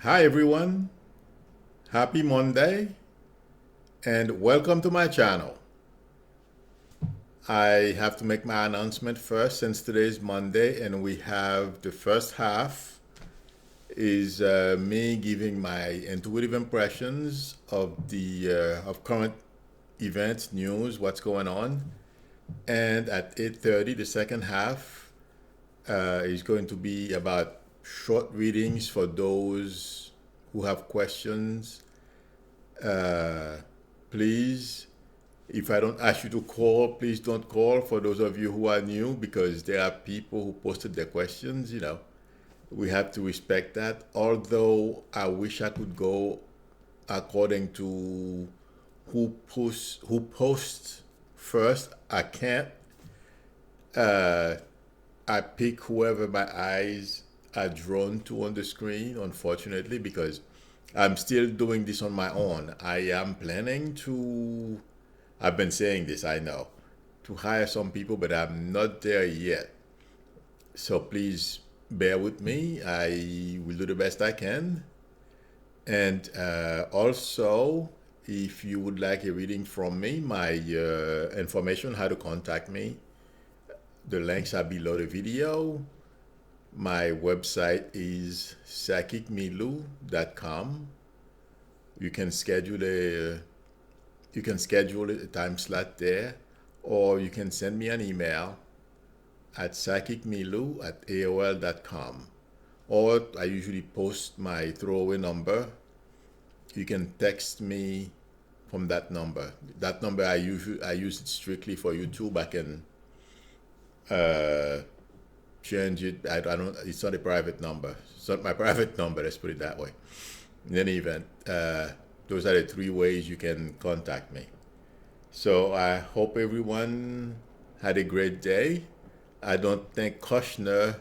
Hi everyone, happy Monday and welcome to my channel. I have to make my announcement first since today is Monday and we have the first half is me giving my intuitive impressions of the of current events, news, what's going on. And at 8:30, the second half is going to be about short readings for those who have questions. Uh, Please, if I don't ask you to call, please don't call for those of you who are new because there are people who posted their questions, We have to respect that. Although I wish I could go according to who posts first. I can't. Uh, I pick whoever my eyes are drawn to on the screen, unfortunately, because I'm still doing this on my own. I am planning to, I've been saying this, I know, to hire some people, but I'm not there yet. So please bear with me. I will do the best I can. And also, if you would like a reading from me, my information, how to contact me, the links are below the video. My website is psychicmilu.com. You can schedule a time slot there, or you can send me an email at psychicmilu@aol.com. Or I usually post my throwaway number. You can text me from that number. That number I use it strictly for YouTube. I can change it. I don't. It's not a private number. It's not my private number. Let's put it that way. In any event, those are the three ways you can contact me. So I hope everyone had a great day. I don't think Kushner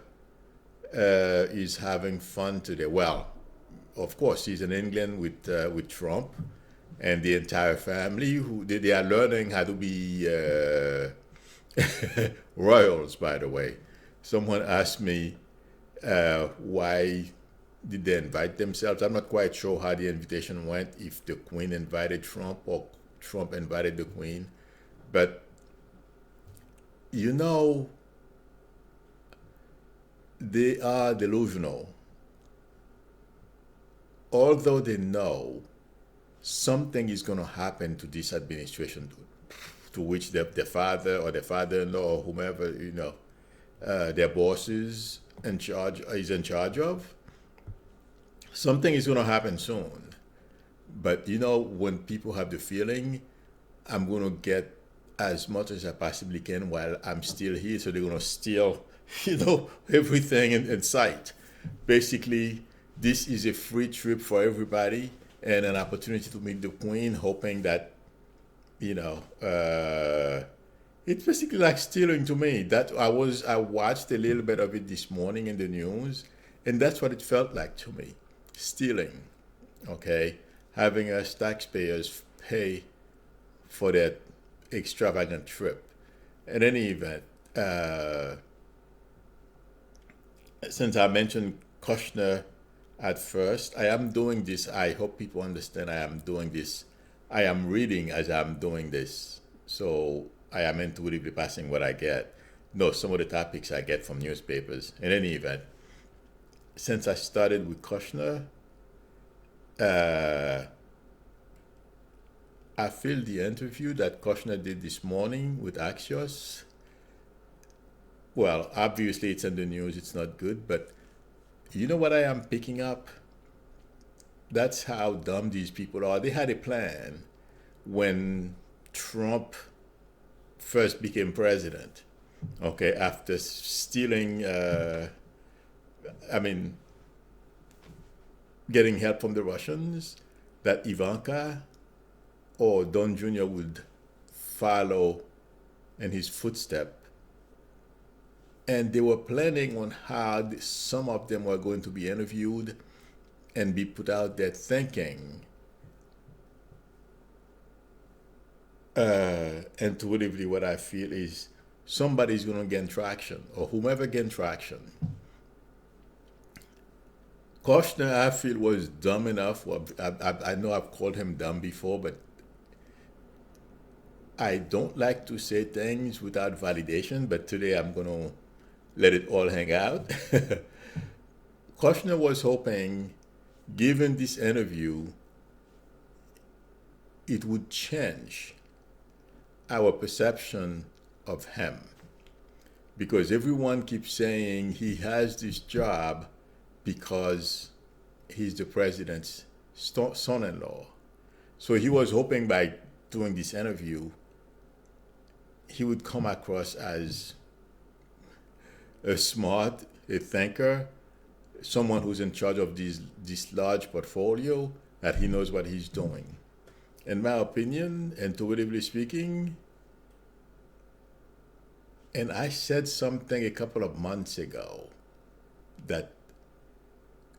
is having fun today. Well, of course, he's in England with Trump and the entire family. Who they are learning how to be royals. By the way, someone asked me why did they invite themselves. I'm not quite sure how the invitation went. If the Queen invited Trump or Trump invited the Queen, but you know they are delusional. Although they know something is going to happen to this administration, to which their father or their father-in-law or whomever, their bosses is in charge of, something is going to happen soon. But when people have the feeling, I'm going to get as much as I possibly can while I'm still here, so they're going to steal, everything in sight. Basically, this is a free trip for everybody and an opportunity to meet the Queen, hoping that, it's basically like stealing to me. That I watched a little bit of it this morning in the news, and that's what it felt like to me. Stealing, okay? Having us taxpayers pay for that extravagant trip. In any event, since I mentioned Kushner at first, I am doing this. I hope people understand I am doing this. I am reading as I'm doing this. So I am intuitively passing what I get. No, some of the topics I get from newspapers. In any event, since I started with Kushner, I feel the interview that Kushner did this morning with Axios. Well, obviously it's in the news, it's not good, but you know what I am picking up? That's how dumb these people are. They had a plan when Trump first became president, okay, after stealing, I mean, getting help from the Russians, that Ivanka or Don Jr. would follow in his footstep. And they were planning on how some of them were going to be interviewed and be put out there thinking intuitively what I feel is somebody's going to gain traction or whomever gain traction. Kushner, I feel, was dumb enough. Well, I know I've called him dumb before, but I don't like to say things without validation. But today I'm going to let it all hang out. Kushner was hoping, given this interview, it would change our perception of him. Because everyone keeps saying he has this job because he's the president's son-in-law. So he was hoping by doing this interview, he would come across as a smart, a thinker, someone who's in charge of this large portfolio, that he knows what he's doing. In my opinion, intuitively speaking, and I said something a couple of months ago that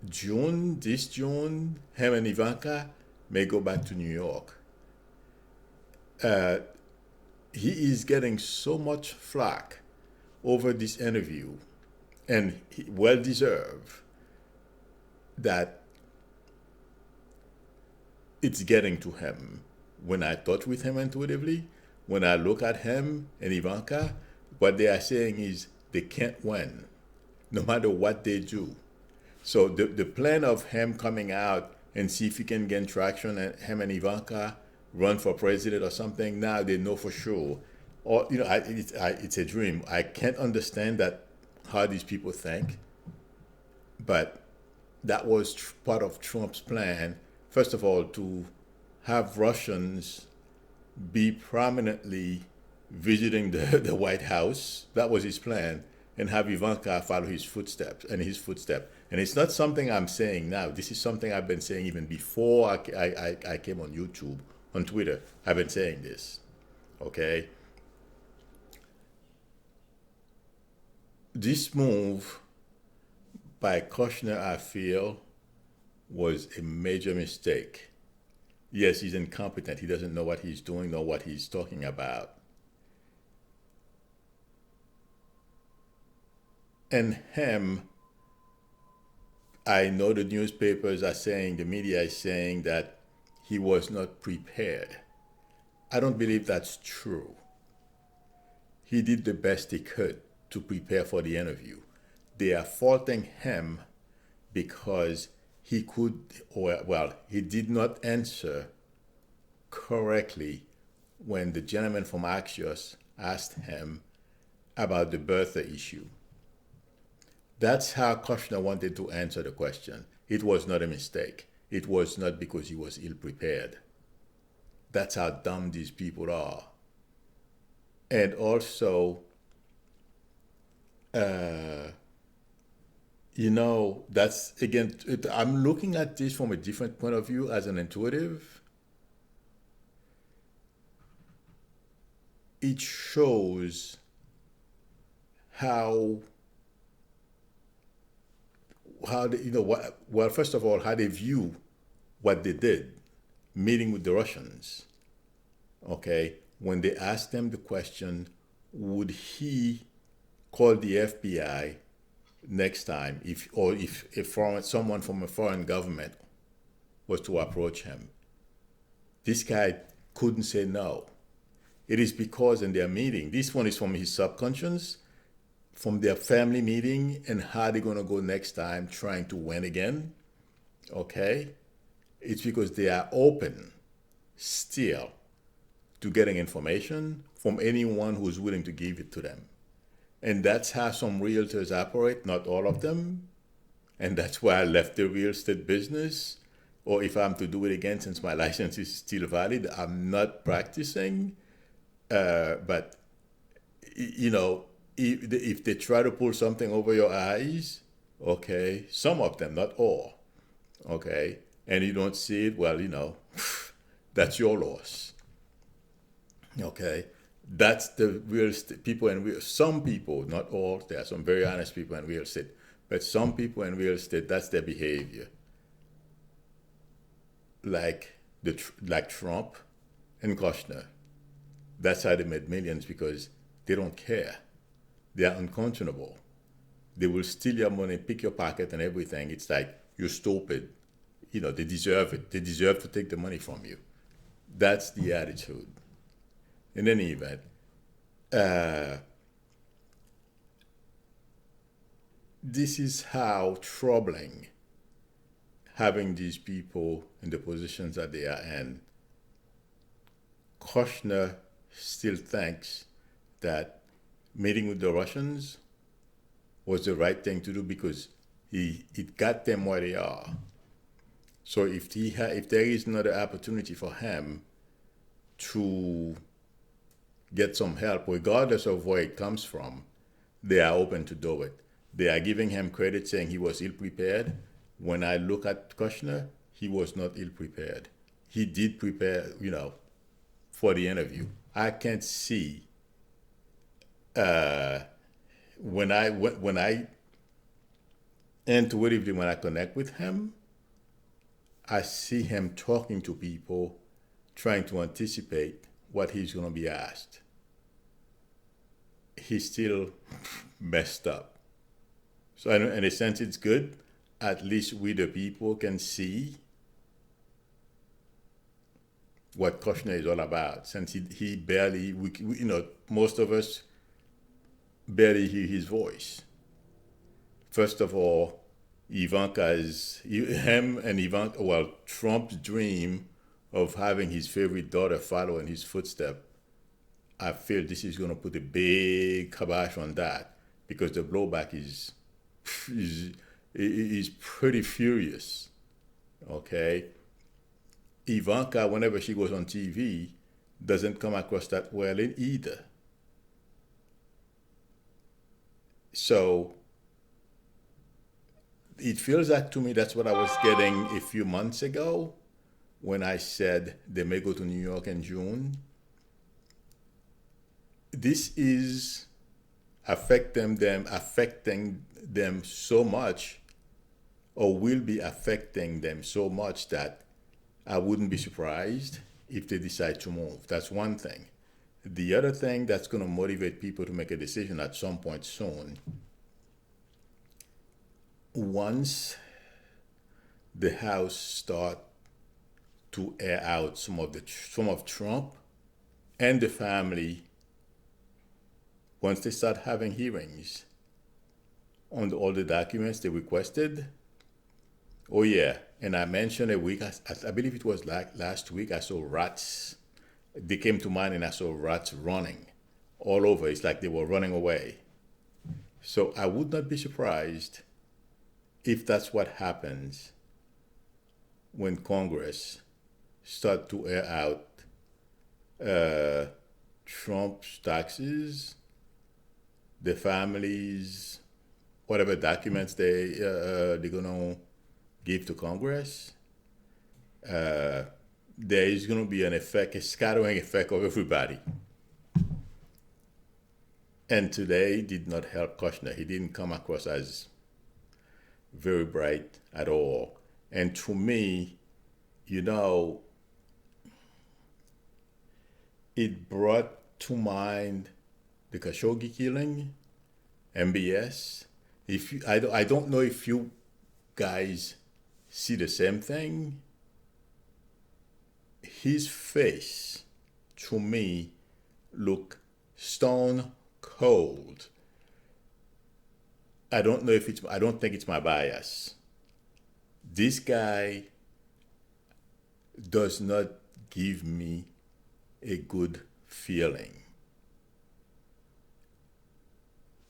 this June, him and Ivanka may go back to New York. He is getting so much flack over this interview, and well deserved, that it's getting to him. When I touch with him intuitively, when I look at him and Ivanka, what they are saying is they can't win, no matter what they do. So the plan of him coming out and see if he can gain traction, and him and Ivanka run for president or something, now they know for sure. Or, it's a dream. I can't understand that, how these people think, but that was part of Trump's plan. First of all, to have Russians be prominently visiting the White House. That was his plan. And have Ivanka follow his footsteps. And it's not something I'm saying now. This is something I've been saying even before I came on YouTube, on Twitter. I've been saying this. Okay? This move by Kushner, I feel, was a major mistake. Yes, he's incompetent. He doesn't know what he's doing nor what he's talking about. And him, I know the newspapers are saying, the media is saying that he was not prepared. I don't believe that's true. He did the best he could to prepare for the interview. They are faulting him because he did not answer correctly when the gentleman from Axios asked him about the birther issue. That's how Kushner wanted to answer the question. It was not a mistake. It was not because he was ill-prepared. That's how dumb these people are. And also, that's, again, I'm looking at this from a different point of view as an intuitive. It shows how they, first of all, how they view what they did, meeting with the Russians. Okay, when they asked them the question, would he call the FBI next time if someone from a foreign government was to approach him? This guy couldn't say no. It is because in their meeting, this one is from his subconscious, from their family meeting, and how they're going to go next time trying to win again. Okay? It's because they are open still to getting information from anyone who's willing to give it to them. And that's how some realtors operate, not all of them. And that's why I left the real estate business. Or if I'm to do it again, since my license is still valid, I'm not practicing. But, if they try to pull something over your eyes, okay, some of them, not all, okay, and you don't see it, well, that's your loss. Okay, that's the real estate people some people, not all, there are some very honest people in real estate, but some people in real estate, that's their behavior. Like Trump and Kushner. That's how they made millions, because they don't care. They are unconscionable. They will steal your money, pick your pocket and everything. It's like, you're stupid. They deserve it. They deserve to take the money from you. That's the attitude. In any event, uh, this is how troubling having these people in the positions that they are in. Kushner still thinks that meeting with the Russians was the right thing to do because it got them where they are. So if there is another opportunity for him to get some help, regardless of where it comes from, they are open to do it. They are giving him credit, saying he was ill prepared. When I look at Kushner, he was not ill prepared. He did prepare, for the interview. I can't see when I intuitively when I connect with him, I see him talking to people, trying to anticipate what he's going to be asked. He's still messed up. So in a sense, it's good. At least we the people can see what Kushner is all about. Since he barely, most of us barely hear his voice. First of all, Trump's dream of having his favorite daughter follow in his footsteps, I feel this is going to put a big kibosh on that because the blowback is pretty furious. Okay? Ivanka, whenever she goes on TV, doesn't come across that well either. So it feels like to me that's what I was getting a few months ago when I said they may go to New York in June. This is affecting them so much, or will be affecting them so much that I wouldn't be surprised if they decide to move. That's one thing. The other thing that's going to motivate people to make a decision at some point soon, once the House start to air out some of Trump and the family, once they start having hearings on all the documents they requested. Oh yeah, and I mentioned I believe it was like last week, I saw rats. They came to mind and I saw rats running all over. It's like they were running away. So I would not be surprised if that's what happens when Congress start to air out Trump's taxes, the families, whatever documents they're gonna give to Congress. There is going to be a scattering effect of everybody. And today did not help Kushner. He didn't come across as very bright at all. And to me, it brought to mind the Khashoggi killing, MBS. I don't know if you guys see the same thing. His face, to me, looked stone cold. I don't think it's my bias. This guy does not give me a good feeling.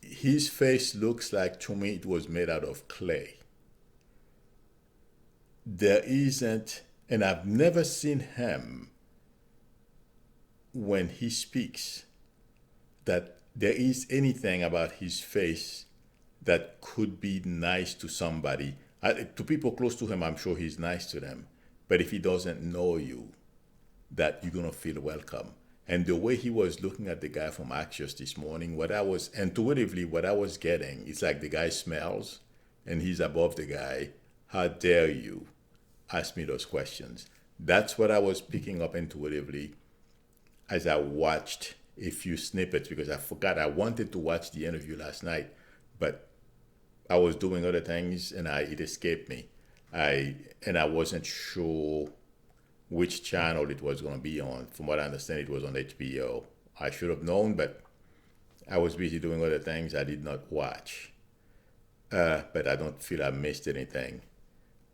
His face looks like, to me, it was made out of clay. There isn't, and I've never seen him, when he speaks, that there is anything about his face that could be nice to somebody. To people close to him, I'm sure he's nice to them. But if he doesn't know you, that you're going to feel welcome. And the way he was looking at the guy from Axios this morning, what I was getting, it's like the guy smells and he's above the guy. How dare you ask me those questions? That's what I was picking up intuitively as I watched a few snippets, because I forgot I wanted to watch the interview last night, but I was doing other things and it escaped me. I wasn't sure which channel it was going to be on. From what I understand, it was on HBO. I should have known, but I was busy doing other things I did not watch. But I don't feel I missed anything.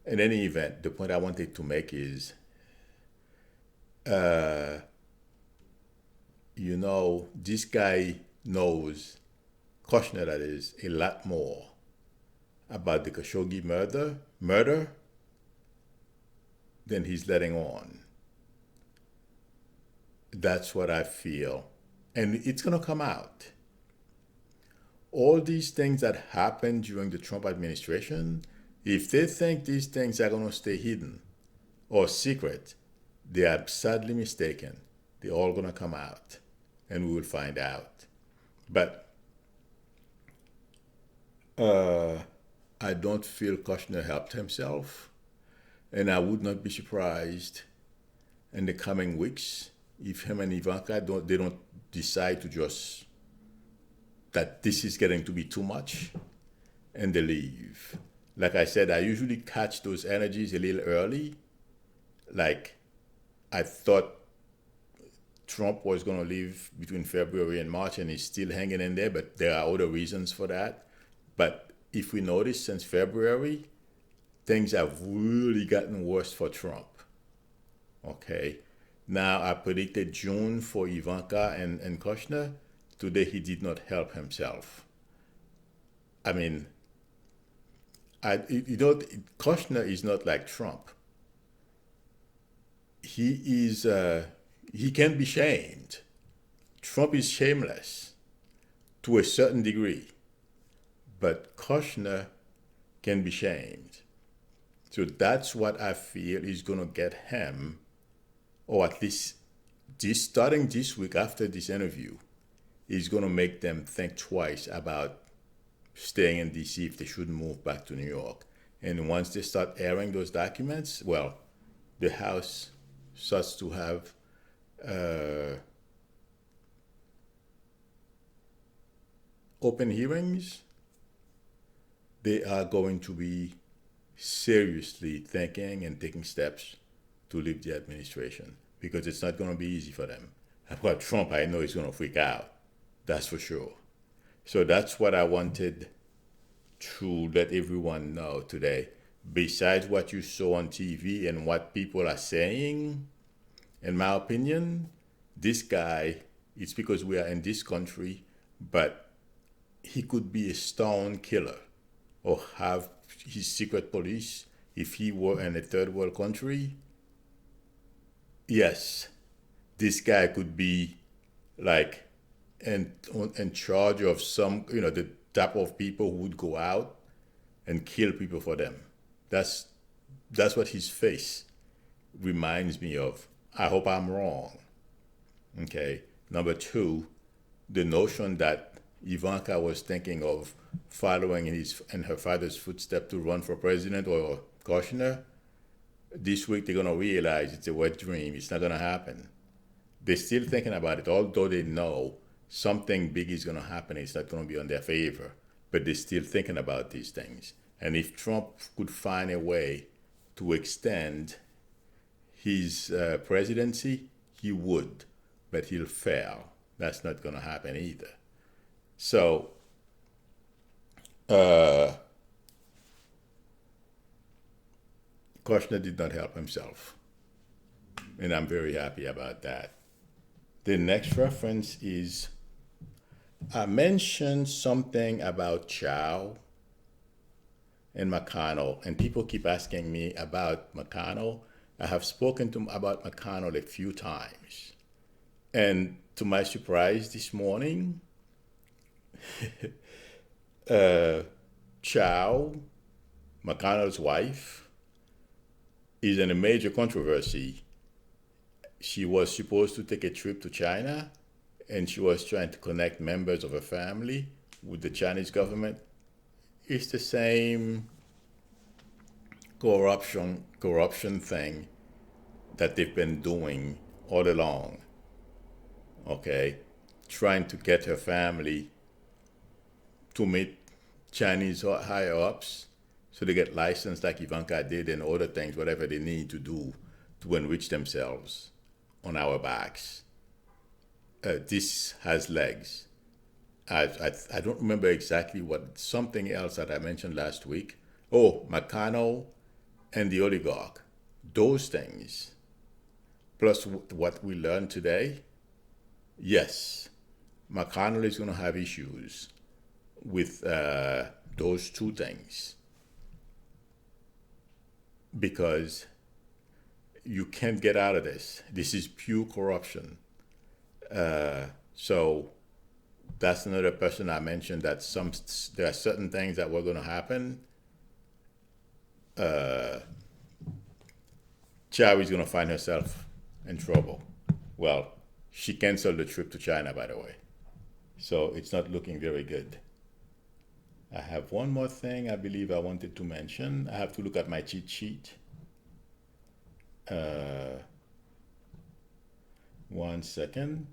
In any event, the point I wanted to make is, this guy knows, Kushner that is, a lot more about the Khashoggi murder than he's letting on. That's what I feel. And it's going to come out. All these things that happened during the Trump administration, if they think these things are going to stay hidden or secret, they are sadly mistaken. They're all going to come out, and we will find out. But I don't feel Kushner helped himself, and I would not be surprised in the coming weeks if him and Ivanka don't decide to just that this is getting to be too much, and they leave. Like I said, I usually catch those energies a little early. Like, I thought Trump was going to leave between February and March, and he's still hanging in there, but there are other reasons for that. But if we notice since February, things have really gotten worse for Trump. Okay. Now, I predicted June for Ivanka and Kushner. Today, he did not help himself. I mean, Kushner is not like Trump. He can be shamed. Trump is shameless to a certain degree, but Kushner can be shamed. So that's what I feel is going to get him, or at least starting this week after this interview, is going to make them think twice about staying in D.C. if they should move back to New York. And once they start airing those documents, well, the House starts to have open hearings. They are going to be seriously thinking and taking steps to leave the administration, because it's not going to be easy for them. About Trump, I know he's going to freak out. That's for sure. So that's what I wanted to let everyone know today. Besides what you saw on TV and what people are saying, in my opinion, this guy, it's because we are in this country, but he could be a stone killer or have his secret police if he were in a third world country. Yes, this guy could be like in charge of some, the type of people who would go out and kill people for them. That's what his face reminds me of. I hope I'm wrong. Okay. Number two, the notion that Ivanka was thinking of following in her father's footsteps to run for president or Kushner, this week they're going to realize it's a wet dream. It's not going to happen. They're still thinking about it, although they know something big is going to happen. It's not going to be on their favor, but they're still thinking about these things. And if Trump could find a way to extend his presidency, he would, but he'll fail. That's not going to happen either. So, Kushner did not help himself, and I'm very happy about that. The next reference is, I mentioned something about Chow and McConnell, and people keep asking me about McConnell. I have spoken about McConnell a few times, and to my surprise this morning, Chow, McConnell's wife, is in a major controversy. She was supposed to take a trip to China, and she was trying to connect members of her family with the Chinese government. It's the same corruption thing that they've been doing all along. Okay, trying to get her family to meet Chinese higher ups so they get licensed like Ivanka did and other things, whatever they need to do to enrich themselves on our backs. This has legs. I don't remember exactly what, something else that I mentioned last week. Oh, McConnell and the oligarch. Those things, plus what we learned today, yes, McConnell is going to have issues with those two things because you can't get out of this. This is pure corruption. So that's another person I mentioned that there are certain things that were going to happen. Cherry's going to find herself in trouble. Well, she canceled the trip to China, by the way. So it's not looking very good. I have one more thing I believe I wanted to mention. I have to look at my cheat sheet. 1 second.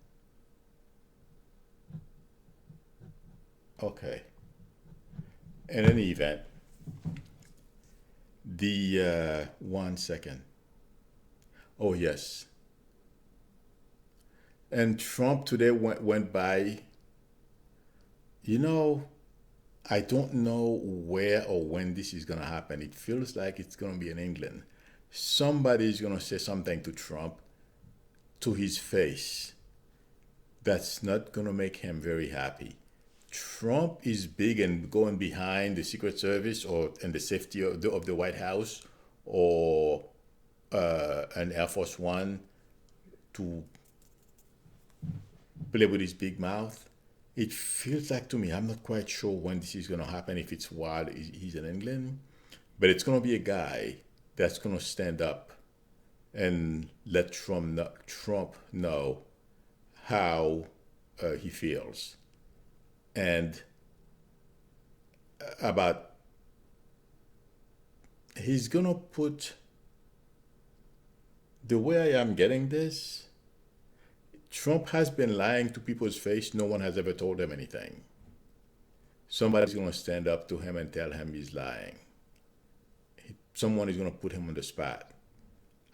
Okay. In any event, 1 second. Oh, yes. And Trump today went by. You know, I don't know where or when this is going to happen. It feels like it's going to be in England. Somebody's going to say something to Trump to his face that's not going to make him very happy. Trump is big and going behind the Secret Service or and the safety of the White House or an Air Force One to play with his big mouth. It feels like to me, I'm not quite sure when this is going to happen, if it's while he's in England, but it's going to be a guy that's going to stand up and let Trump know how he feels. And about, he's going to put, the way I am getting this, Trump has been lying to people's face. No one has ever told him anything. Somebody's going to stand up to him and tell him he's lying. Someone is going to put him on the spot.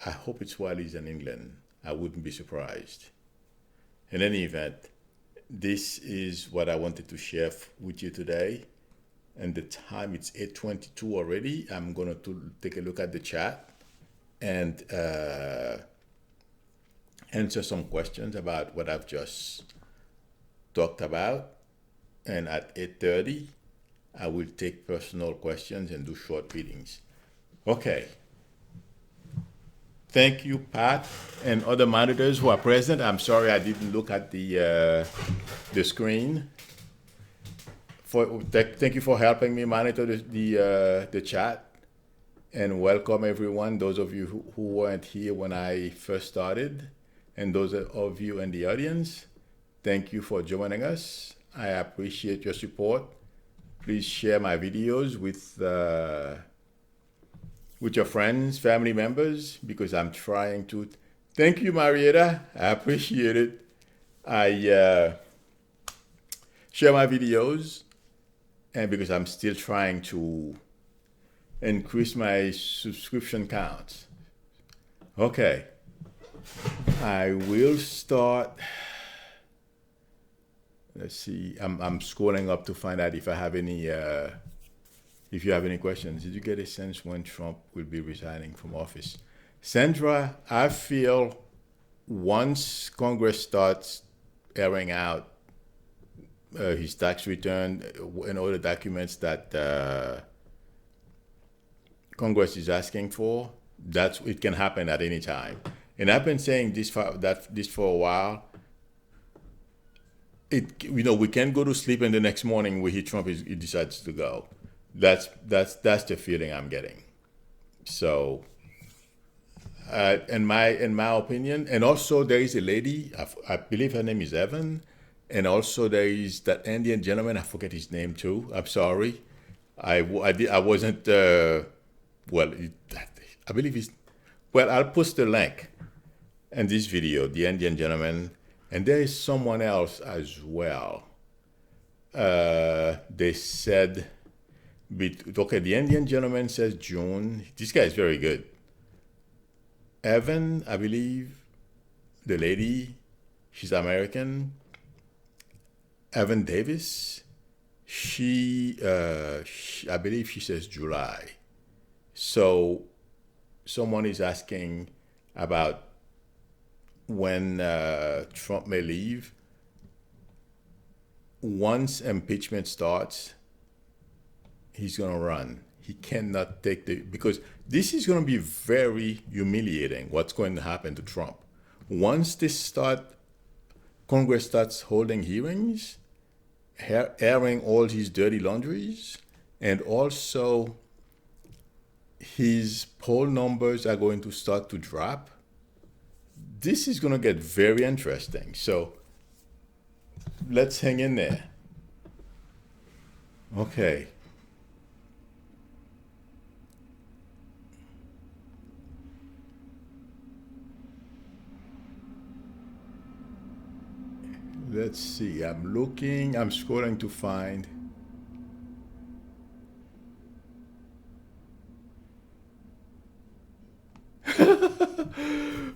I hope it's while he's in England. I wouldn't be surprised. In any event, this is what I wanted to share with you today. And the time, it's 8:22 already. I'm going to take a look at the chat and answer some questions about what I've just talked about. And at 8:30, I will take personal questions and do short readings. Okay. Thank you, Pat, and other monitors who are present. I'm sorry I didn't look at the screen. Thank you for helping me monitor the chat. And welcome everyone, those of you who weren't here when I first started, and those of you in the audience. Thank you for joining us. I appreciate your support. Please share my videos with your friends, family members, because I'm trying to. Thank you, Marietta. I appreciate it. I share my videos, and because I'm still trying to increase my subscription count. Okay. I will start. Let's see. I'm scrolling up to find out if I have any. If you have any questions, did you get a sense when Trump will be resigning from office? Sandra, I feel once Congress starts airing out his tax return and all the documents that Congress is asking for, it can happen at any time. And I've been saying this for a while. We can't go to sleep and the next morning we hear Trump he decides to go. That's the feeling I'm getting. So, in my opinion, and also there is a lady, I believe her name is Evan, and also there is that Indian gentleman, I forget his name too. I'm sorry, I wasn't. I believe he's. Well, I'll post the link in this video, the Indian gentleman, and there is someone else as well. They said Okay, the Indian gentleman says June. This guy is very good. Evan, I believe, the lady, she's American. Evan Davis, I believe she says July. So someone is asking about when Trump may leave. Once impeachment starts, he's going to run. He cannot take because this is going to be very humiliating what's going to happen to Trump. Once Congress starts holding hearings, airing all his dirty laundries, and also his poll numbers are going to start to drop. This is going to get very interesting. So let's hang in there. Okay. Let's see. I'm scrolling to find.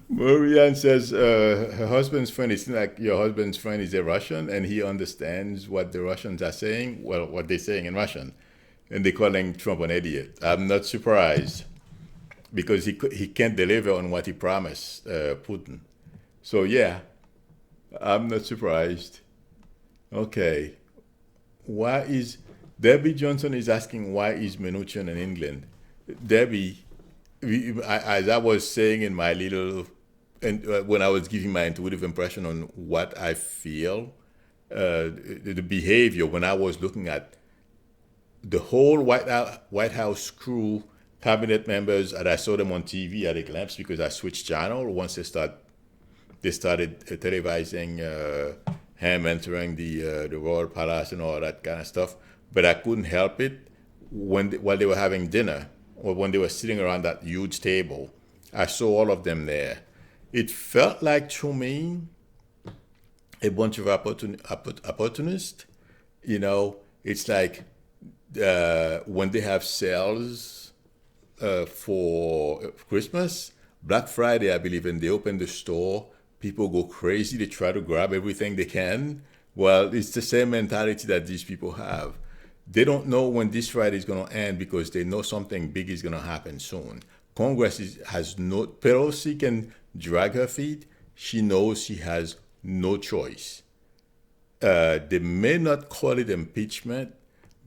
Marianne says her husband's friend, it's like your husband's friend is a Russian and he understands what the Russians are saying, well, what they're saying in Russian, and they're calling Trump an idiot. I'm not surprised because he can't deliver on what he promised Putin. So, yeah, I'm not surprised. Okay. Why is Debbie Johnson is asking why is Mnuchin in England? Debbie, as I was saying in my little, and when I was giving my intuitive impression on what I feel, the behavior when I was looking at the whole White House crew, cabinet members, and I saw them on TV at a glimpse because I switched channel once they started televising him entering the Royal Palace and all that kind of stuff. But I couldn't help it while they were having dinner or when they were sitting around that huge table. I saw all of them there. It felt like to me a bunch of opportunists. You know, it's like when they have sales for Christmas, Black Friday, I believe, and they open the store, people go crazy. They try to grab everything they can. Well, it's the same mentality that these people have. They don't know when this Friday is going to end because they know something big is going to happen soon. Congress has no, Pelosi can drag her feet. She knows she has no choice. They may not call it impeachment,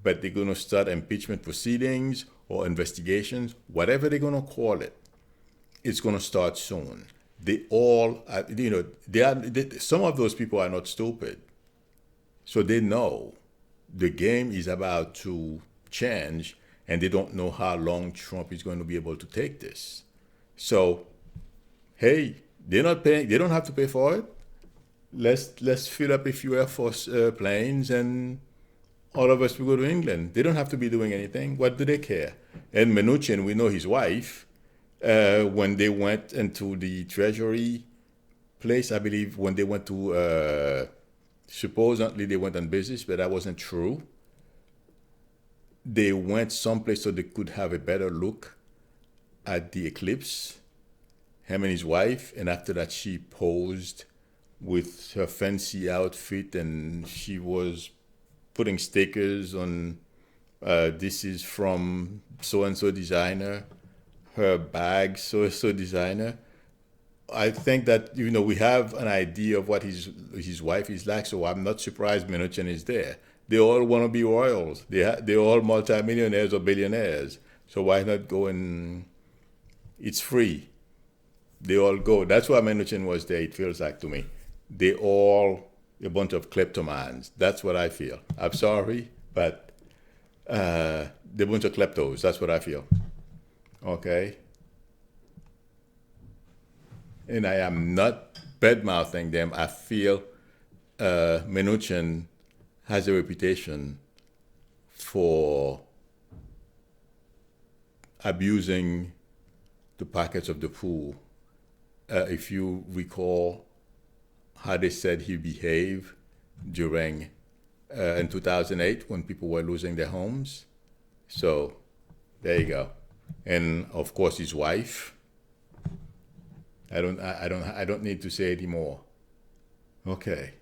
but they're going to start impeachment proceedings or investigations, whatever they're going to call it. It's going to start soon. They all, some of those people are not stupid. So they know the game is about to change and they don't know how long Trump is going to be able to take this. So, hey, they're not paying, they don't have to pay for it. Let's fill up a few Air Force planes and all of us will go to England. They don't have to be doing anything. What do they care? And Mnuchin, we know his wife, when they went into the Treasury place, I believe when they went to, supposedly they went on business, but that wasn't true. They went someplace so they could have a better look at the eclipse, him and his wife, and after that she posed with her fancy outfit and she was putting stickers on, this is from so-and-so designer, her bag, so-and-so designer. I think that, we have an idea of what his wife is like, so I'm not surprised Mnuchin is there. They all want to be royals. They're all multimillionaires or billionaires. So why not go and it's free. They all go. That's why Mnuchin was there, it feels like to me. They all a bunch of kleptomans. That's what I feel. I'm sorry, but they're a bunch of kleptos. That's what I feel. Okay? And I am not bad-mouthing them. I feel Mnuchin has a reputation for abusing the pockets of the poor. If you recall how they said he behaved during in 2008 when people were losing their homes, So there you go. And of course, his wife. I don't need to say anymore. Okay.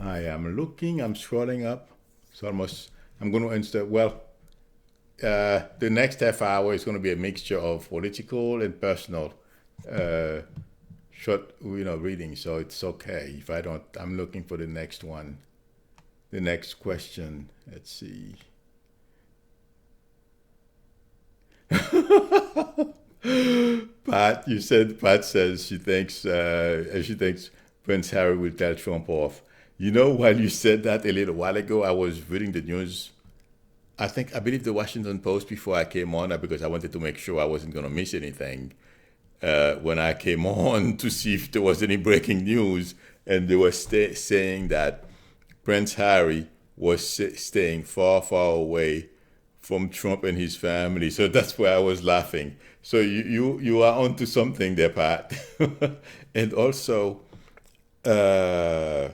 I am looking. I'm scrolling up. It's almost. I'm going to insert. Well, the next half hour is going to be a mixture of political and personal, uh, short, reading. So it's okay if I don't. I'm looking for the next one. The next question. Let's see. Pat says she thinks Prince Harry will tell Trump off. While you said that a little while ago, I was reading the news. I believe the Washington Post before I came on, because I wanted to make sure I wasn't going to miss anything. When I came on to see if there was any breaking news, and they were saying that Prince Harry was staying far, far away from Trump and his family. So that's why I was laughing. So you are onto something there, Pat. And also, uh,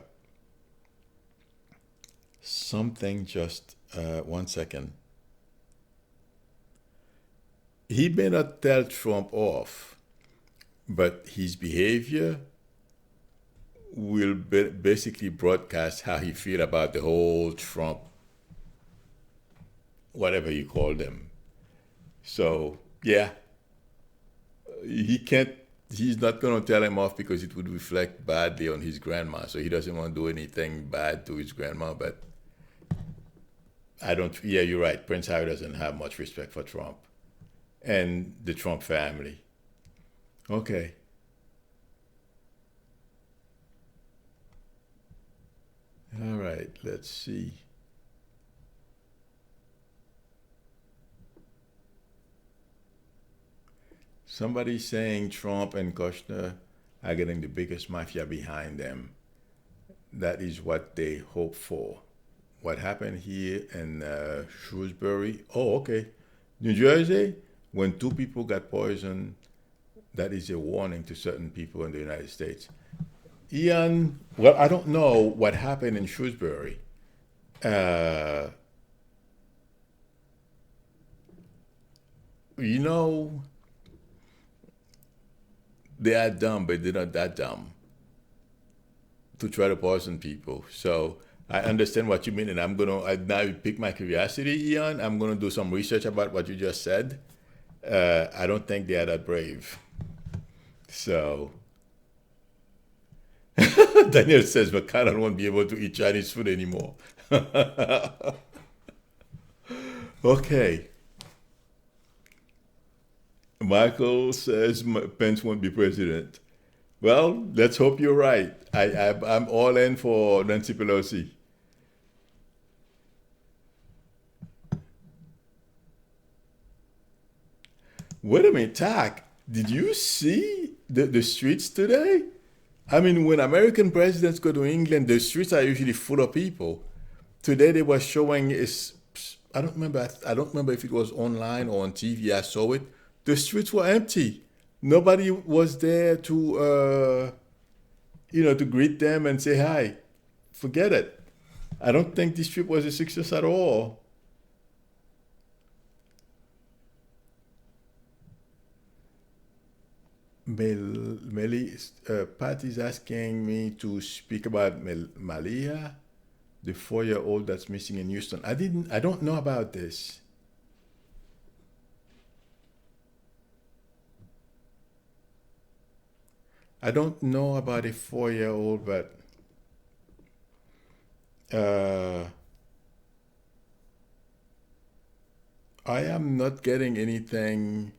something just 1 second. He may not tell Trump off, but his behavior will basically broadcast how he feel about the whole Trump, whatever you call them. So yeah, he can't. He's not going to tell him off because it would reflect badly on his grandma. So he doesn't want to do anything bad to his grandma. But I don't. Yeah, you're right. Prince Harry doesn't have much respect for Trump and the Trump family. Okay. All right. Let's see. Somebody saying Trump and Kushner are getting the biggest mafia behind them. That is what they hope for. What happened here in Shrewsbury? Oh, okay. New Jersey, when two people got poisoned, that is a warning to certain people in the United States. Ian, well, I don't know what happened in Shrewsbury. Uh, you know, they are dumb, but they're not that dumb to try to poison people. So I understand what you mean, and now pick my curiosity, Ian. I'm gonna do some research about what you just said. I don't think they are that brave. So Daniel says McConnell won't be able to eat Chinese food anymore. Okay. Michael says Pence won't be president. Well, let's hope you're right. I'm all in for Nancy Pelosi. Wait a minute, Tak. Did you see the streets today? I mean, when American presidents go to England, the streets are usually full of people. Today they were showing is I don't remember. I don't remember if it was online or on TV. I saw it. The streets were empty. Nobody was there to greet them and say hi. Forget it. I don't think this trip was a success at all. Pat is asking me to speak about Malia, the 4-year-old that's missing in Houston. I don't know about this. I don't know about a 4-year-old, but uh, I am not getting anything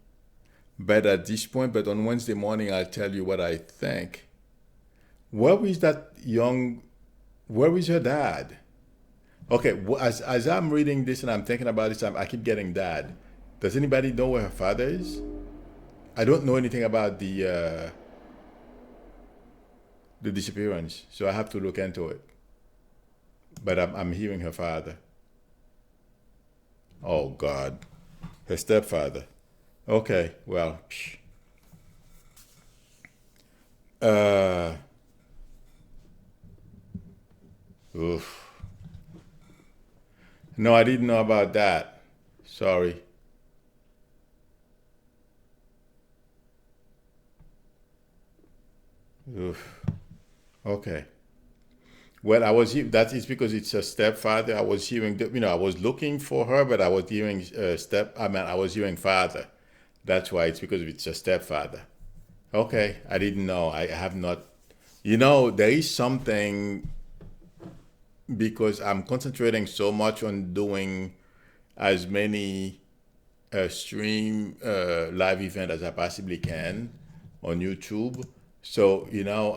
bad at this point. But on Wednesday morning, I'll tell you what I think. Where is that young? Where is her dad? Okay, as I'm reading this and I'm thinking about this, I keep getting dad. Does anybody know where her father is? I don't know anything about the disappearance, so I have to look into it. But I'm hearing her father. Oh God, her stepfather. Okay, well, psh, Uh, oof. No, I didn't know about that. Sorry. Oof. Okay. Well, that is because it's a stepfather. I was hearing, I was looking for her, but I was hearing I was hearing father. That's why it's because it's a stepfather. Okay, I didn't know. I have not. There is something because I'm concentrating so much on doing as many stream live event as I possibly can on YouTube. So,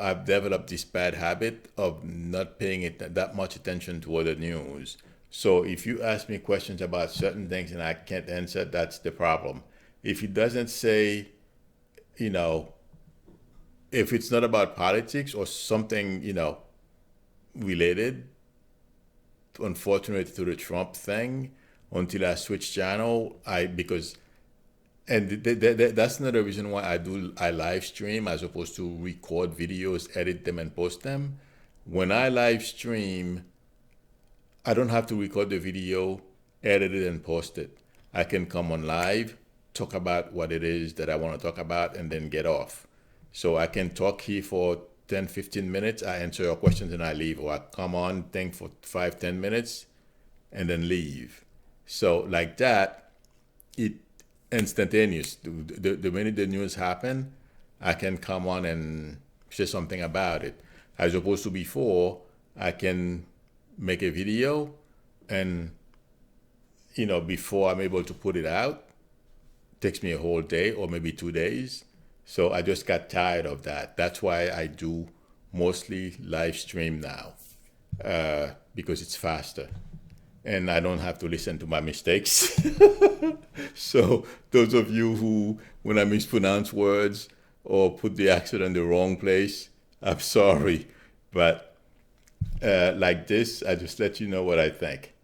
I've developed this bad habit of not paying it that much attention to other news. So if you ask me questions about certain things and I can't answer, that's the problem. If it doesn't say, you know, if it's not about politics or something, related, unfortunately to the Trump thing, until I switch channel, because that's another reason why I live stream as opposed to record videos, edit them, and post them. When I live stream, I don't have to record the video, edit it, and post it. I can come on live, talk about what it is that I want to talk about, and then get off. So I can talk here for 10, 15 minutes. I answer your questions and I leave. Or I come on, think for 5, 10 minutes, and then leave. So, like that, it instantaneous. The minute the news happen, I can come on and say something about it. As opposed to before, I can make a video and before I'm able to put it out, takes me a whole day or maybe 2 days. So I just got tired of that. That's why I do mostly live stream now, because it's faster and I don't have to listen to my mistakes. So those of you who, when I mispronounce words or put the accent in the wrong place, I'm sorry. But like this, I just let you know what I think.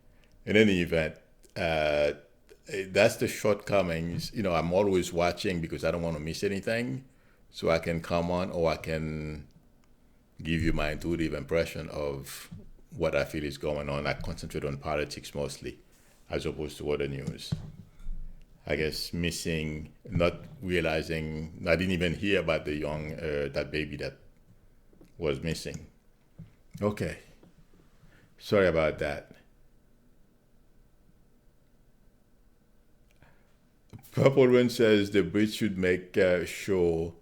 In any event, uh, that's the shortcomings. I'm always watching because I don't want to miss anything. So I can come on or I can give you my intuitive impression of what I feel is going on. I concentrate on politics mostly as opposed to other news. I guess missing, not realizing, I didn't even hear about the that baby that was missing. Okay, sorry about that. Purple Rain says the Brits should make sure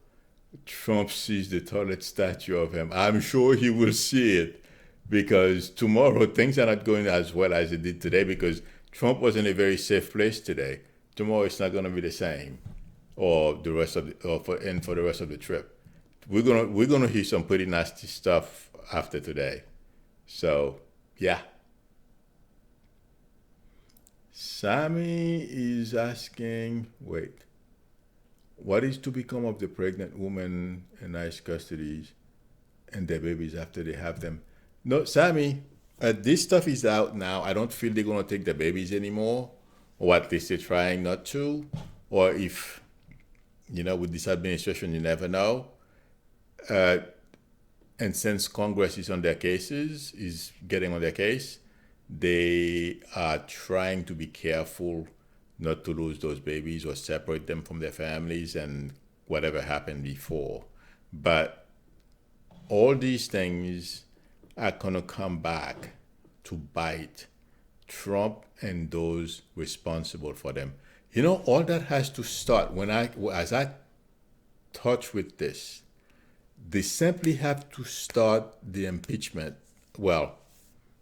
Trump sees the toilet statue of him. I'm sure he will see it because tomorrow things are not going as well as it did today because Trump was in a very safe place today. Tomorrow it's not going to be the same, or the rest of the, or for the rest of the trip. We're gonna hear some pretty nasty stuff after today. So yeah. Sammy is asking, wait, what is to become of the pregnant woman in ICE custodies and their babies after they have them? No, Sammy, this stuff is out now. I don't feel they're going to take the babies anymore, or at least they're trying not to. Or if, with this administration, you never know. Uh, and since Congress is on their cases, is getting on their case, they are trying to be careful not to lose those babies or separate them from their families and whatever happened before. But all these things are going to come back to bite Trump and those responsible for them. All that has to start as I touch with this, they simply have to start the impeachment, well,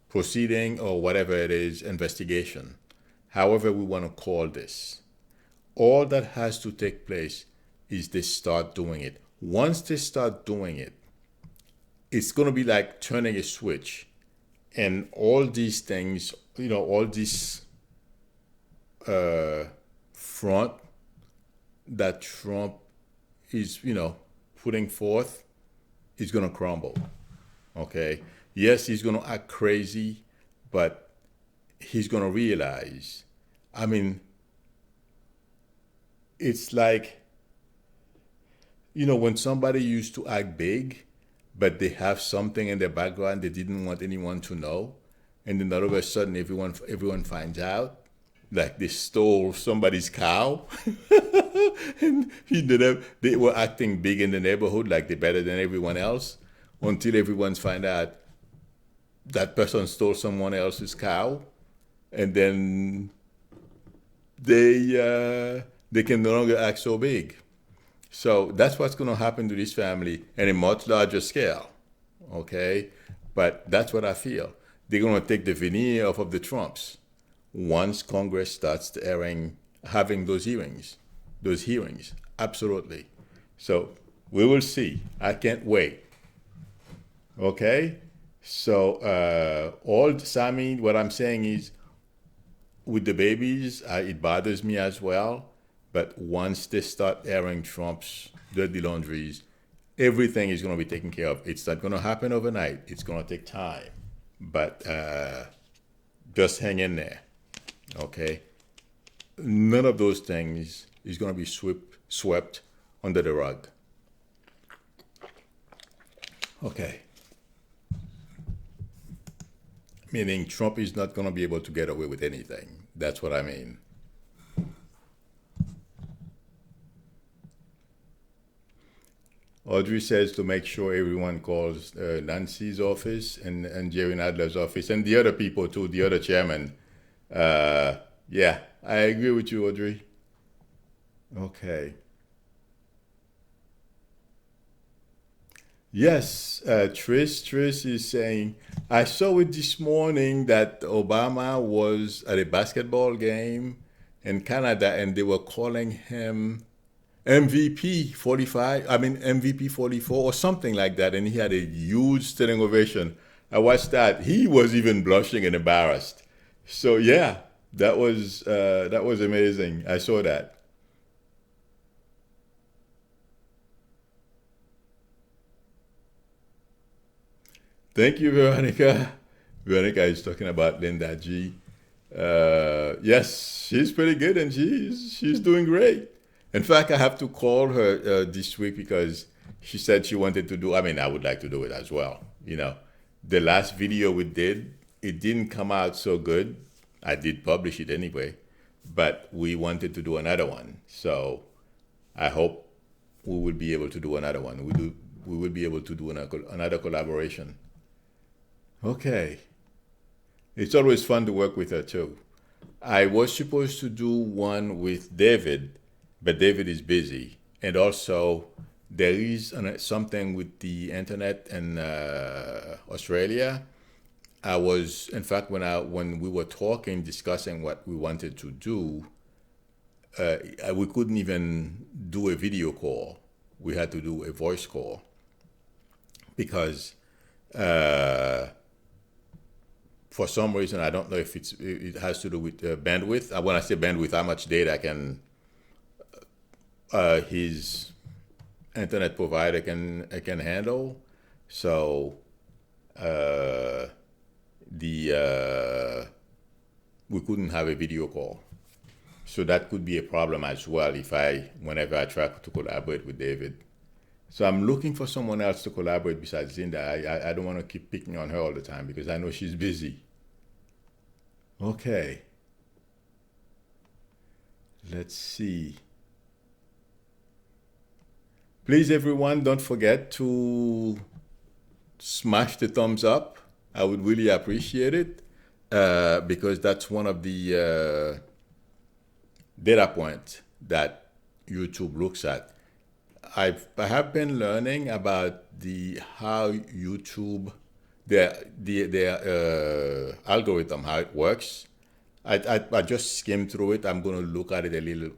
proceeding or whatever it is, investigation, however we want to call this. All that has to take place is they start doing it. Once they start doing it, it's going to be like turning a switch. And all these things, all this front that Trump is, putting forth is going to crumble. Okay? Yes, he's going to act crazy, but he's going to realize. I mean, it's like when somebody used to act big, but they have something in their background they didn't want anyone to know, and then all of a sudden everyone finds out, like they stole somebody's cow, and they were acting big in the neighborhood, like they're better than everyone else, until everyone's find out that person stole someone else's cow, and then they can no longer act so big. So that's what's going to happen to this family in a much larger scale, okay? But that's what I feel. They're going to take the veneer off of the Trumps once Congress starts having those hearings. Absolutely. So we will see. I can't wait. Okay? So Sammy, what I'm saying is, with the babies, it bothers me as well. But once they start airing Trump's dirty laundries, everything is going to be taken care of. It's not going to happen overnight. It's going to take time. But just hang in there, okay? None of those things is going to be swept under the rug. Okay. Meaning Trump is not going to be able to get away with anything. That's what I mean. Audrey says to make sure everyone calls Nancy's office and Jerry Nadler's office and the other people too, the other chairman. Yeah, I agree with you, Audrey. Okay. Yes, Trish is saying, I saw it this morning that Obama was at a basketball game in Canada and they were calling him MVP 45, MVP 44 or something like that. And he had a huge standing ovation. I watched that. He was even blushing and embarrassed. So yeah, that was amazing. I saw that. Thank you, Veronica. Veronica is talking about Linda G. Yes, she's pretty good and she's doing great. In fact, I have to call her this week because she said she wanted to do. I would like to do it as well. The last video we did, it didn't come out so good. I did publish it anyway, but we wanted to do another one. So I hope we will be able to do another one. We will be able to do another collaboration. Okay. It's always fun to work with her too. I was supposed to do one with David, but David is busy. And also, there is something with the internet in Australia. In fact, when we were discussing what we wanted to do, we couldn't even do a video call. We had to do a voice call because for some reason, I don't know if it has to do with bandwidth. When I say bandwidth, how much data his internet provider can handle. So we couldn't have a video call. So that could be a problem as well whenever I try to collaborate with David. So I'm looking for someone else to collaborate besides Linda. I don't want to keep picking on her all the time because I know she's busy. Okay. Let's see. Please, everyone, don't forget to smash the thumbs up. I would really appreciate it because that's one of the data points that YouTube looks at. I have been learning about how YouTube, their algorithm, how it works. I just skimmed through it. I'm going to look at it a little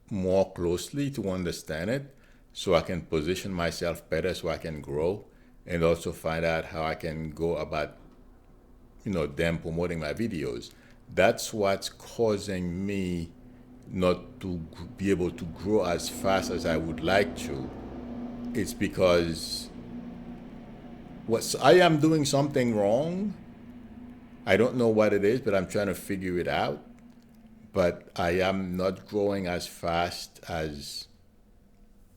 more closely to understand it so I can position myself better so I can grow and also find out how I can go about them promoting my videos. That's what's causing me not to be able to grow as fast as I would like to. It's because I am doing something wrong. I don't know what it is, but I'm trying to figure it out. But I am not growing as fast as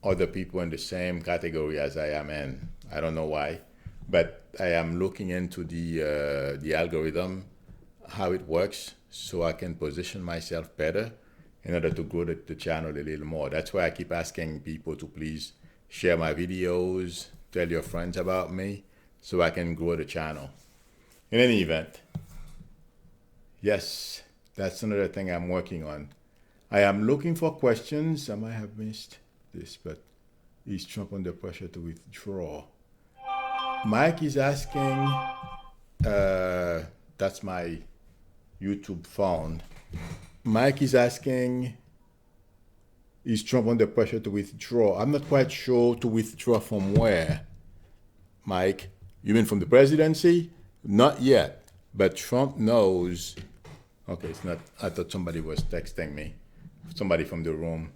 other people in the same category as I am in. I don't know why, but I am looking into the algorithm, how it works, so I can position myself better in order to grow the channel a little more. That's why I keep asking people to please share my videos, tell your friends about me, so I can grow the channel. In any event, yes, that's another thing I'm working on. I am looking for questions. I might have missed this, but is Trump under pressure to withdraw? Mike is asking, that's my YouTube phone. Mike is asking, is Trump under pressure to withdraw? I'm not quite sure to withdraw from where. Mike, you mean from the presidency? Not yet, but Trump knows. Okay, it's not. I thought somebody was texting me, somebody from the room.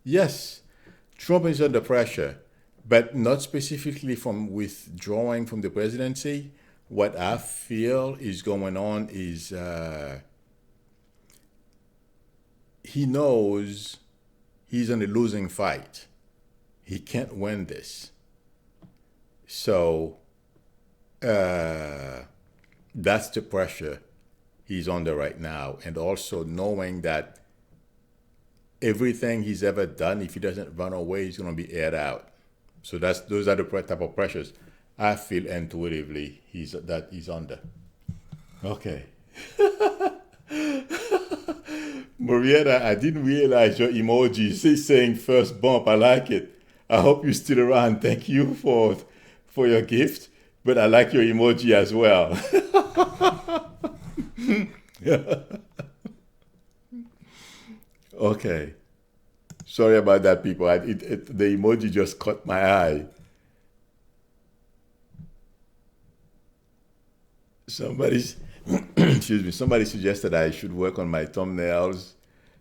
Yes, Trump is under pressure, but not specifically from withdrawing from the presidency. What I feel is going on is he knows he's in a losing fight. He can't win this. So that's the pressure he's under right now. And also knowing that everything he's ever done, if he doesn't run away, he's going to be aired out. So those are the type of pressures I feel intuitively he's under. Okay. Marietta, I didn't realize your emoji is saying first bump. I like it. I hope you're still around. Thank you for your gift, but I like your emoji as well. Okay. Sorry about that, people. The emoji just caught my eye. Excuse me, somebody suggested I should work on my thumbnails.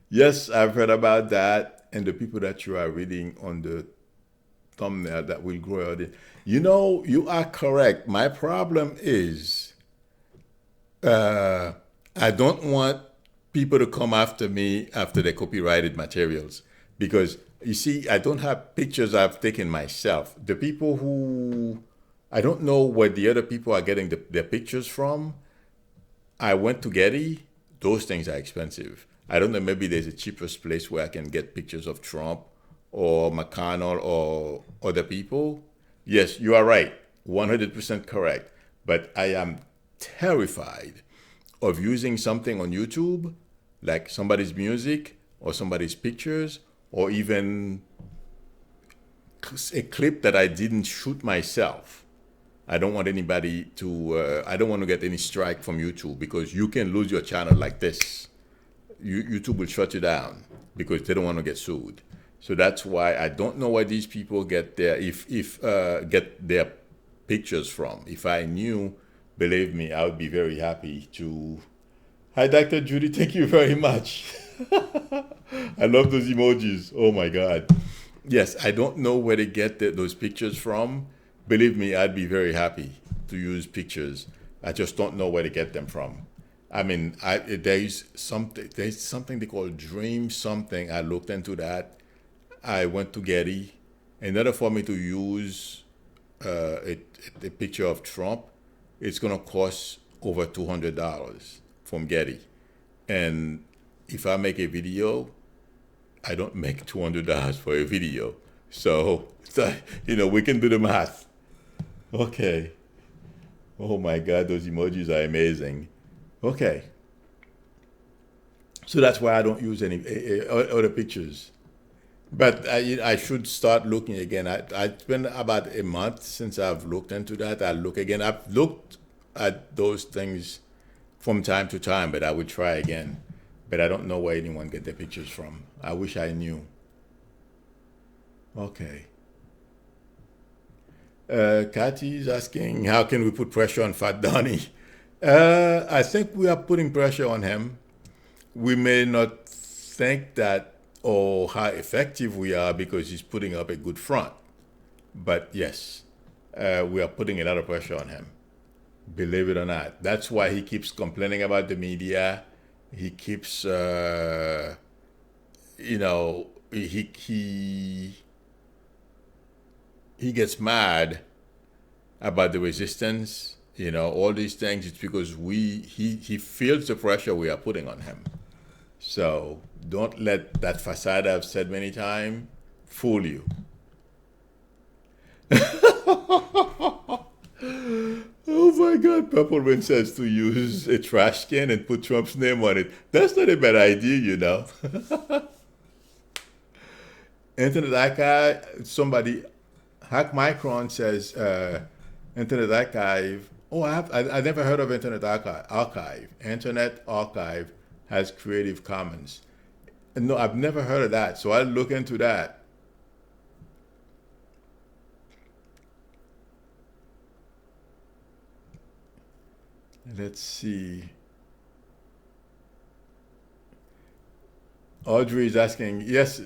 Yes, I've heard about that. And the people that you are reading on the thumbnail that will grow your audience. You know, you are correct. My problem is I don't want people to come after me after the copyrighted materials. Because, you see, I don't have pictures I've taken myself. The people who, I don't know where the other people are getting their pictures from. I went to Getty. Those things are expensive. I don't know, maybe there's a cheapest place where I can get pictures of Trump or McConnell or other people. Yes, you are right. 100% correct. But I am terrified of using something on YouTube, like somebody's music or somebody's pictures, or even a clip that I didn't shoot myself. I don't want anybody to, I don't want to get any strike from YouTube, because you can lose your channel like this. YouTube will shut you down because they don't want to get sued. So that's why I don't know where these people get their, get their pictures from. If I knew, believe me, I would be very happy to. Hi, Dr. Judy, thank you very much. I love those emojis. Oh my God. Yes, I don't know where they get those pictures from. Believe me, I'd be very happy to use pictures. I just don't know where to get them from. I mean, there's something they call Dream something. I looked into that. I went to Getty. In order for me to use a picture of Trump, it's going to cost over $200 from Getty. And if I make a video, I don't make $200 for a video. So, we can do the math. Okay. Oh my God, those emojis are amazing. Okay. So that's why I don't use any other pictures. But I should start looking again. It's been about a month since I've looked into that. I'll look again. I've looked at those things from time to time, but I would try again. But I don't know where anyone get their pictures from. I wish I knew. Okay. Kathy's asking, how can we put pressure on Fat Donnie? I think we are putting pressure on him. We may not think that or how effective we are because he's putting up a good front. But yes, we are putting a lot of pressure on him. Believe it or not. That's why he keeps complaining about the media. He keeps, he he gets mad about the resistance, all these things. It's because he feels the pressure we are putting on him. So don't let that facade I've said many times fool you. Oh my God, Peppermint says to use a trash can and put Trump's name on it. That's not a bad idea. Internet Archive, somebody, Hack Micron says, Internet Archive. Oh, I never heard of Internet Archive. Internet Archive has Creative Commons. No, I've never heard of that. So I'll look into that. Let's see. Audrey is asking, yes,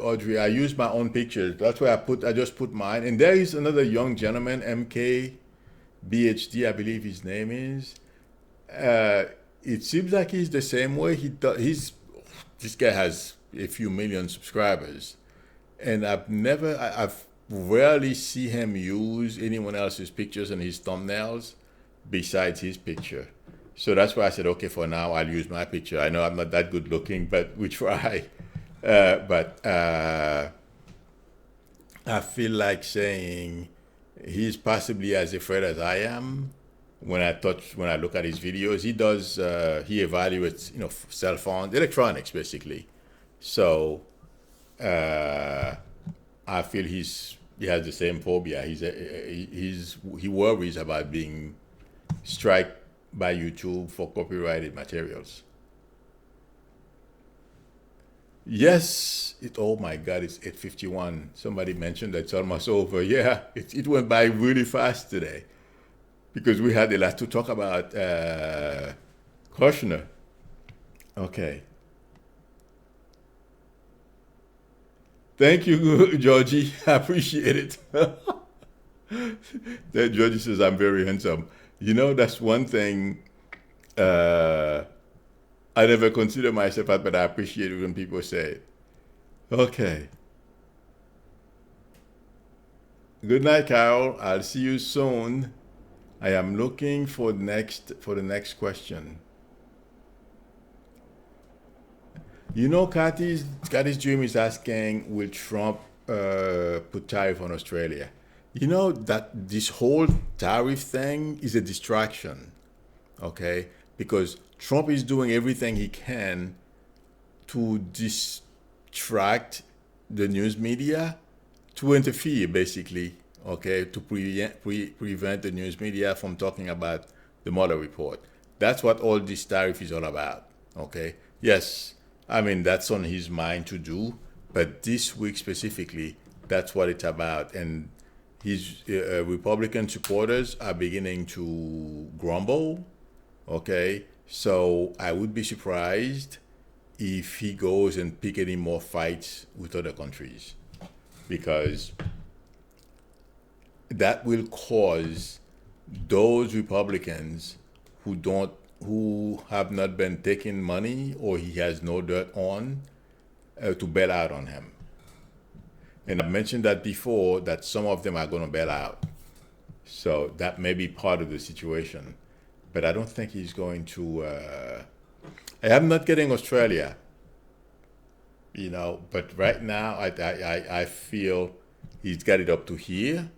Audrey, I use my own pictures. That's why I just put mine. And there is another young gentleman, MK BHD, I believe his name is. It seems like he's the same way. This guy has a few million subscribers. And I've rarely see him use anyone else's pictures and his thumbnails besides his picture. So that's why I said, okay, for now, I'll use my picture. I know I'm not that good looking, but we try. But I feel like saying he's possibly as afraid as I am when I look at his videos. He evaluates, cell phones, electronics, basically. So I feel he has the same phobia. He worries about being struck by YouTube for copyrighted materials. Yes, oh my God, it's 8:51. Somebody mentioned that it's almost over. Yeah, it went by really fast today because we had a lot to talk about. Kushner. Okay. Thank you, Georgie. I appreciate it. That Georgie says I'm very handsome. That's one thing I never consider myself that, but I appreciate it when people say it. Okay. Good night, Carol. I'll see you soon. I am looking for the next question. Kathy's dream is asking, will Trump put tariff on Australia? That this whole tariff thing is a distraction, okay? Because Trump is doing everything he can to distract the news media, to interfere, basically, okay, to prevent the news media from talking about the Mueller report. That's what all this tariff is all about, okay? Yes, I mean, that's on his mind to do, but this week specifically, that's what it's about. And his Republican supporters are beginning to grumble, okay? So I would be surprised if he goes and pick any more fights with other countries, because that will cause those Republicans who have not been taking money or he has no dirt on to bail out on him. And I mentioned that before, that some of them are going to bail out. So that may be part of the situation. But I don't think he's going to... I am not getting Australia, but right now I feel he's got it up to here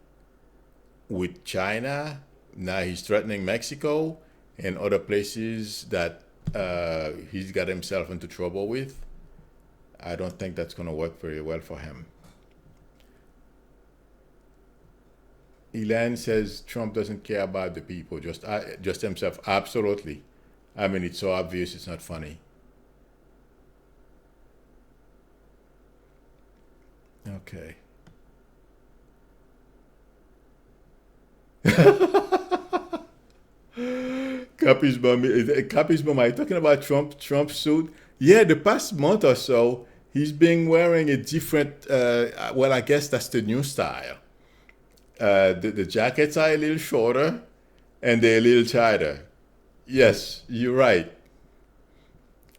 with China. Now he's threatening Mexico and other places that he's got himself into trouble with. I don't think that's going to work very well for him. Elan says Trump doesn't care about the people, just himself. Absolutely. I mean, it's so obvious it's not funny. Okay. Cappy's mom, are you talking about Trump's suit? Yeah, the past month or so, he's been wearing a different, well, I guess that's the new style. The jackets are a little shorter and they're a little tighter. Yes, you're right.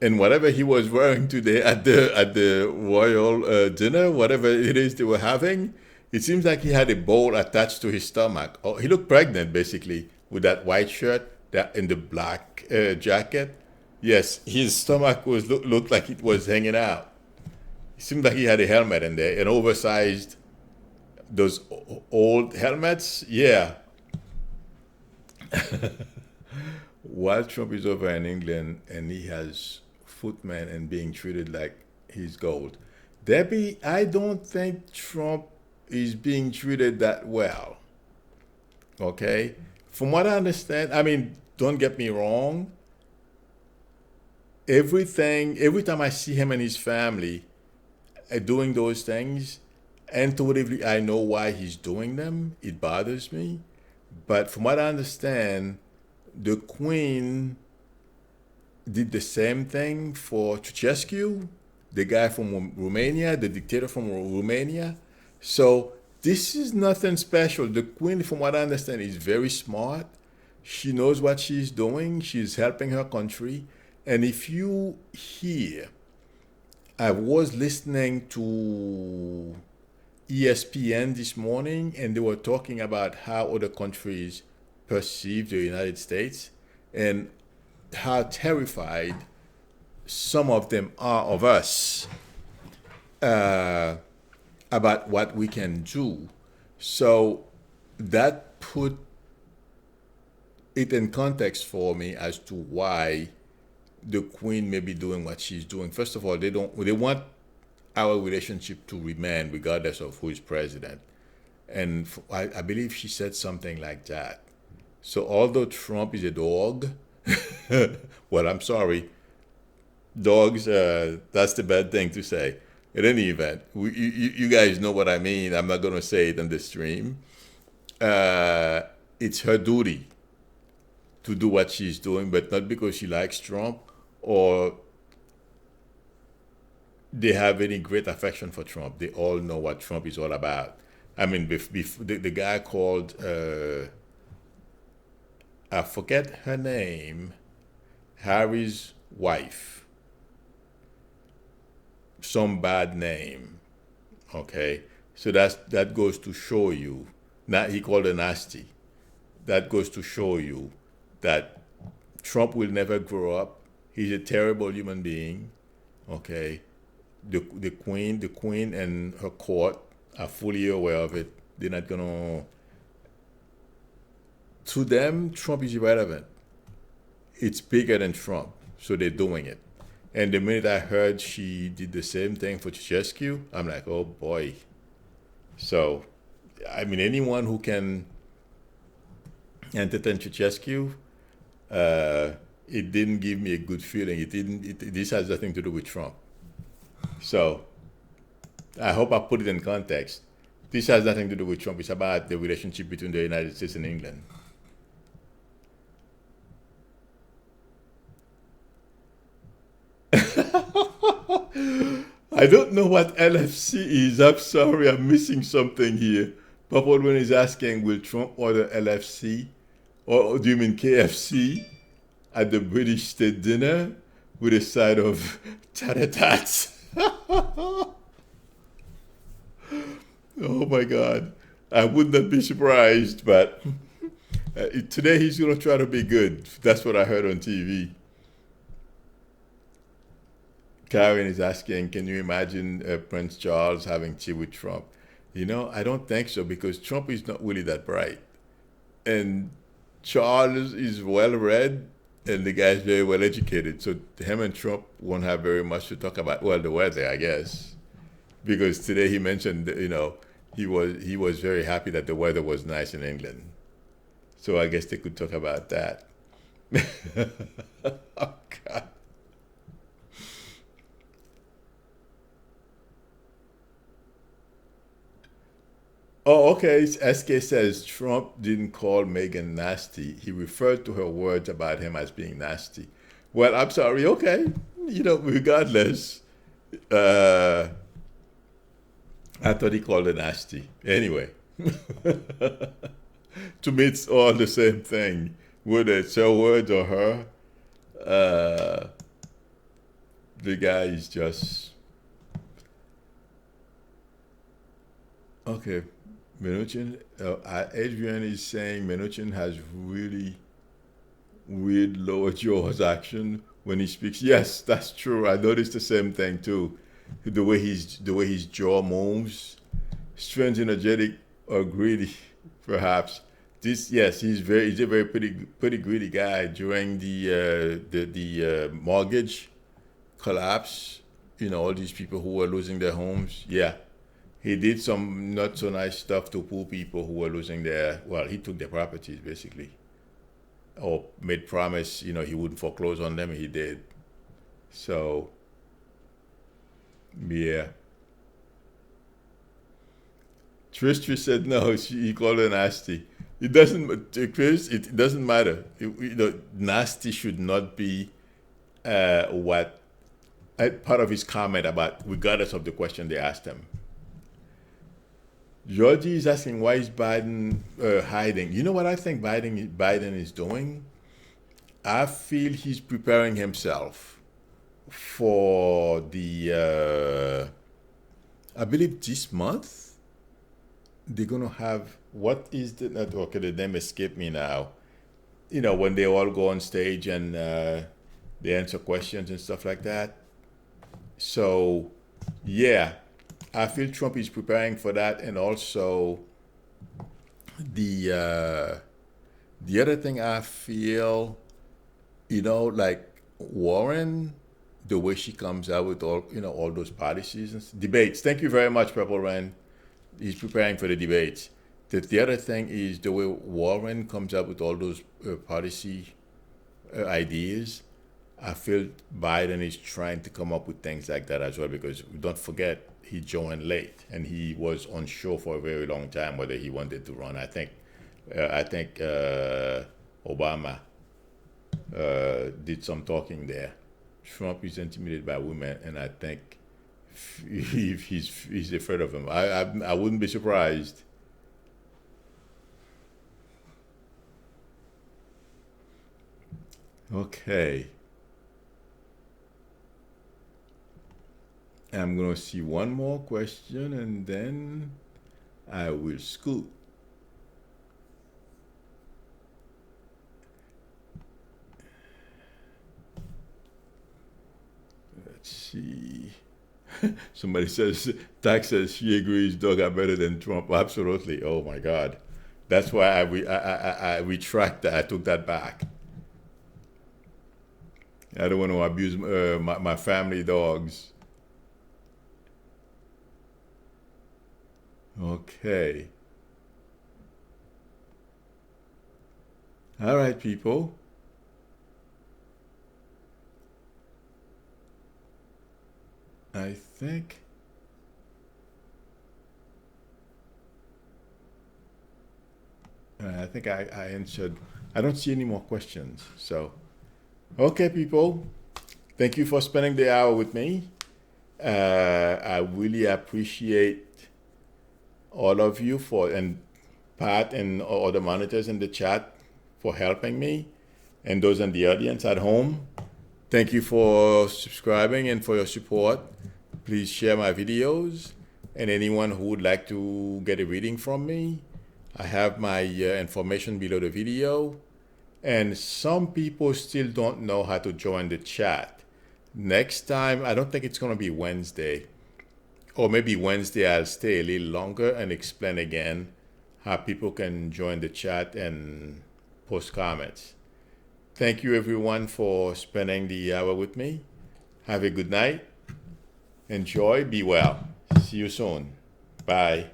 And whatever he was wearing today at the royal dinner, whatever it is they were having, it seems like he had a bowl attached to his stomach. Oh, he looked pregnant basically with that white shirt, that in the black jacket. Yes, his stomach was looked like it was hanging out. It seemed like he had a helmet in there, an oversized those old helmets. Yeah. While Trump is over in England and he has footmen and being treated like he's gold. Debbie, I don't think Trump is being treated that well. Okay? From what I understand, I mean, don't get me wrong. Every time I see him and his family doing those things, intuitively I know why he's doing them. It bothers me. But from what I understand, the Queen did the same thing for Ceausescu, the guy from Romania, the dictator from Romania. So this is nothing special. The Queen, from what I understand, is very smart. She knows what she's doing. She's helping her country. And if you hear, I was listening to ESPN this morning, and they were talking about how other countries perceive the United States and how terrified some of them are of us about what we can do. So that put it in context for me as to why the Queen may be doing what she's doing. First of all, they want our relationship to remain regardless of who is president. And I believe she said something like that. So although Trump is a dog, well, I'm sorry, dogs, that's the bad thing to say. In any event, you guys know what I mean. I'm not going to say it on the stream. It's her duty to do what she's doing, but not because she likes Trump or they have any great affection for Trump. They all know what Trump is all about. I mean, the guy called, I forget her name, Harry's wife, some bad name. Okay, so that goes to show you. Now he called her nasty. That goes to show you that Trump will never grow up. He's a terrible human being. Okay, the queen and her court are fully aware of it. They're not gonna. To them, Trump is irrelevant. It's bigger than Trump, so they're doing it. And the minute I heard she did the same thing for Ceausescu, I'm like, oh boy. So, I mean, anyone who can entertain Ceausescu, it didn't give me a good feeling. This has nothing to do with Trump. So, I hope I put it in context. This has nothing to do with Trump. It's about the relationship between the United States and England. I don't know what LFC is. I'm sorry, I'm missing something here. Papa Odwin is asking, will Trump order LFC? Or do you mean KFC at the British state dinner with a side of tater-tots? Oh my God. I would not be surprised, but today he's going to try to be good. That's what I heard on TV. Karen is asking, can you imagine Prince Charles having tea with Trump? You know, I don't think so because Trump is not really that bright. And Charles is well read and the guy is very well educated. So him and Trump won't have very much to talk about. Well, the weather, I guess. Because today he mentioned, you know, he was very happy that the weather was nice in England. So I guess they could talk about that. Oh, God. Oh, okay. SK says Trump didn't call Meghan nasty. He referred to her words about him as being nasty. Well, I'm sorry. Okay. You know, regardless, I thought he called her nasty. Anyway, to me, it's all the same thing. Whether it's her words or her. The guy is just okay. Mnuchin, Adrian is saying Mnuchin has really weird lower jaws action when he speaks. Yes, that's true. I noticed the same thing too. The way his jaw moves, strange, energetic, or greedy, perhaps. This yes, he's a very pretty greedy guy during the mortgage collapse. All these people who were losing their homes. Yeah, he did some not so nice stuff to poor people who were losing their. Well, he took their properties basically, or made promise. He wouldn't foreclose on them. He did. So yeah. Trish said no. He called her nasty. It doesn't, Chris. It doesn't matter. Nasty should not be what part of his comment about, regardless of the question they asked him. Georgie is asking why is Biden hiding. You know what I think Biden is doing? I feel he's preparing himself for the. I believe this month they're gonna have okay, the name escaped me now. When they all go on stage and they answer questions and stuff like that. So yeah, I feel Trump is preparing for that, and also the other thing I feel, like Warren, the way she comes out with all those policies and debates. Thank you very much, Purple Rain. He's preparing for the debates. The other thing is the way Warren comes up with all those policy ideas. I feel Biden is trying to come up with things like that as well, because don't forget he joined late and he was unsure for a very long time whether he wanted to run. I think Obama did some talking there. Trump is intimidated by women, and I think if he's afraid of him. I wouldn't be surprised. Okay. I'm gonna see one more question and then I will scoot. Let's see. Somebody says, Tax says she agrees dog are better than Trump. Absolutely. Oh my God. That's why I retract that. I took that back. I don't want to abuse my family dogs. Okay. All right, people. I think I answered. I don't see any more questions. So, okay, people. Thank you for spending the hour with me. I really appreciate all of you and Pat and all the monitors in the chat for helping me, and those in the audience at home. Thank you for subscribing and for your support. Please share my videos, and anyone who would like to get a reading from me, I have my information below the video. And some people still don't know how to join the chat. Next time, I don't think it's going to be Wednesday, or maybe Wednesday I'll stay a little longer and explain again how people can join the chat and post comments. Thank you everyone for spending the hour with me. Have a good night. Enjoy. Be well. See you soon. Bye.